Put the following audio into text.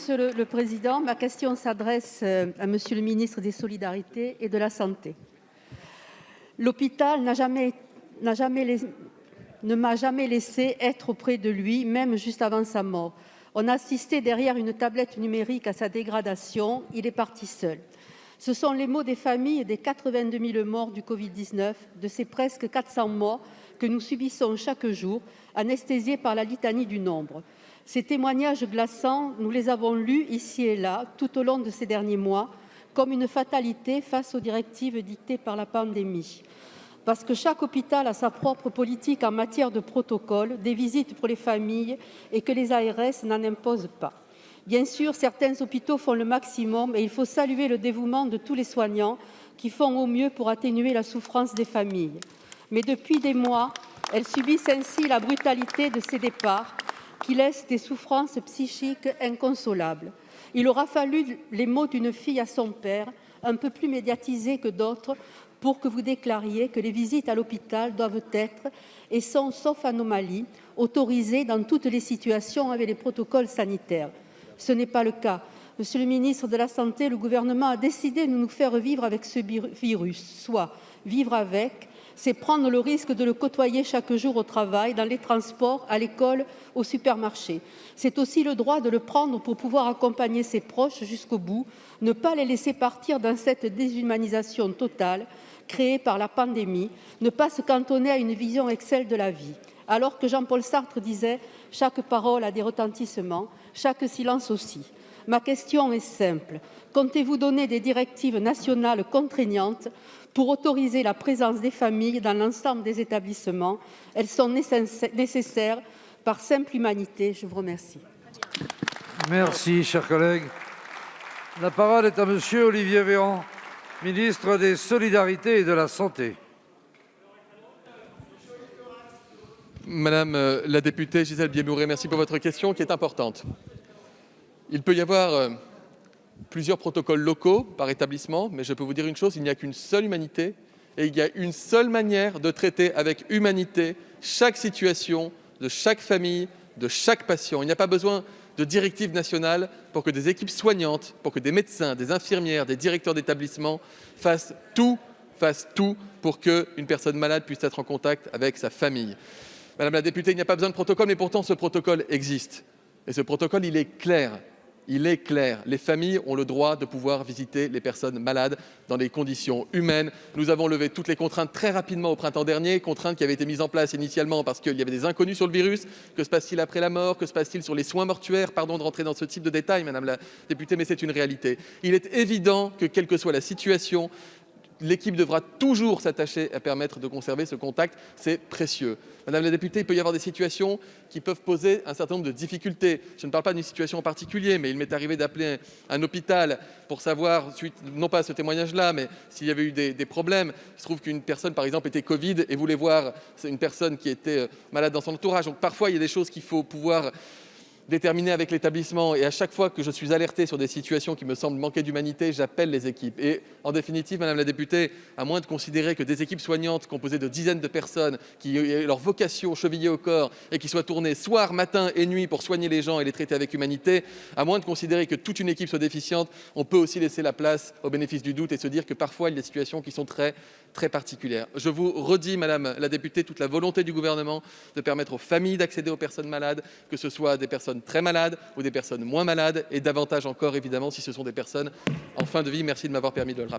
Monsieur le Président. Ma question s'adresse à Monsieur le ministre des Solidarités et de la Santé. L'hôpital ne m'a jamais laissé être auprès de lui, même juste avant sa mort. On a assisté derrière une tablette numérique à sa dégradation. Il est parti seul. Ce sont les mots des familles des 82 000 morts du Covid-19, de ces presque 400 morts que nous subissons chaque jour, anesthésiés par la litanie du nombre. Ces témoignages glaçants, nous les avons lus ici et là tout au long de ces derniers mois, comme une fatalité face aux directives dictées par la pandémie. Parce que chaque hôpital a sa propre politique en matière de protocole, des visites pour les familles et que les ARS n'en imposent pas. Bien sûr, certains hôpitaux font le maximum et il faut saluer le dévouement de tous les soignants qui font au mieux pour atténuer la souffrance des familles. Mais depuis des mois, elles subissent ainsi la brutalité de ces départs qui laissent des souffrances psychiques inconsolables. Il aura fallu les mots d'une fille à son père, un peu plus médiatisés que d'autres, pour que vous déclariez que les visites à l'hôpital doivent être et sont, sauf anomalie, autorisées dans toutes les situations avec les protocoles sanitaires. Ce n'est pas le cas. Monsieur le ministre de la Santé, le Gouvernement a décidé de nous faire vivre avec ce virus. Soit vivre avec, c'est prendre le risque de le côtoyer chaque jour au travail, dans les transports, à l'école, au supermarché. C'est aussi le droit de le prendre pour pouvoir accompagner ses proches jusqu'au bout, ne pas les laisser partir dans cette déshumanisation totale créée par la pandémie, ne pas se cantonner à une vision Excel de la vie. Alors que Jean-Paul Sartre disait « chaque parole a des retentissements, chaque silence aussi ». Ma question est simple. Comptez-vous donner des directives nationales contraignantes pour autoriser la présence des familles dans l'ensemble des établissements? Elles sont nécessaires par simple humanité. Je vous remercie. Merci, cher collègue. La parole est à Monsieur Olivier Véran, ministre des Solidarités et de la Santé. Madame la députée Gisèle Biémouret, merci pour votre question qui est importante. Il peut y avoir plusieurs protocoles locaux par établissement, mais je peux vous dire une chose, il n'y a qu'une seule humanité et il y a une seule manière de traiter avec humanité chaque situation de chaque famille, de chaque patient. Il n'y a pas besoin de directives nationales pour que des équipes soignantes, pour que des médecins, des infirmières, des directeurs d'établissement fassent tout pour qu'une personne malade puisse être en contact avec sa famille. Madame la députée, il n'y a pas besoin de protocole, mais pourtant ce protocole existe. Et ce protocole, il est clair. Il est clair, les familles ont le droit de pouvoir visiter les personnes malades dans des conditions humaines. Nous avons levé toutes les contraintes très rapidement au printemps dernier, contraintes qui avaient été mises en place initialement parce qu'il y avait des inconnus sur le virus. Que se passe-t-il après la mort? Que se passe-t-il sur les soins mortuaires? Pardon de rentrer dans ce type de détails, Madame la députée, mais c'est une réalité. Il est évident que, quelle que soit la situation, l'équipe devra toujours s'attacher à permettre de conserver ce contact, c'est précieux. Madame la députée, il peut y avoir des situations qui peuvent poser un certain nombre de difficultés. Je ne parle pas d'une situation en particulier, mais il m'est arrivé d'appeler un hôpital pour savoir, non pas ce témoignage-là, mais s'il y avait eu des problèmes. Il se trouve qu'une personne, par exemple, était Covid et voulait voir une personne qui était malade dans son entourage. Donc parfois, il y a des choses qu'il faut pouvoir déterminé avec l'établissement, et à chaque fois que je suis alerté sur des situations qui me semblent manquer d'humanité, j'appelle les équipes. Et en définitive, Madame la députée, à moins de considérer que des équipes soignantes composées de dizaines de personnes qui aient leur vocation chevillée au corps et qui soient tournées soir, matin et nuit pour soigner les gens et les traiter avec humanité, à moins de considérer que toute une équipe soit déficiente, on peut aussi laisser la place au bénéfice du doute et se dire que parfois il y a des situations qui sont très particulières. Je vous redis, Madame la députée, toute la volonté du gouvernement de permettre aux familles d'accéder aux personnes malades, que ce soit des personnes très malades ou des personnes moins malades, et davantage encore évidemment si ce sont des personnes en fin de vie. Merci de m'avoir permis de le rappeler.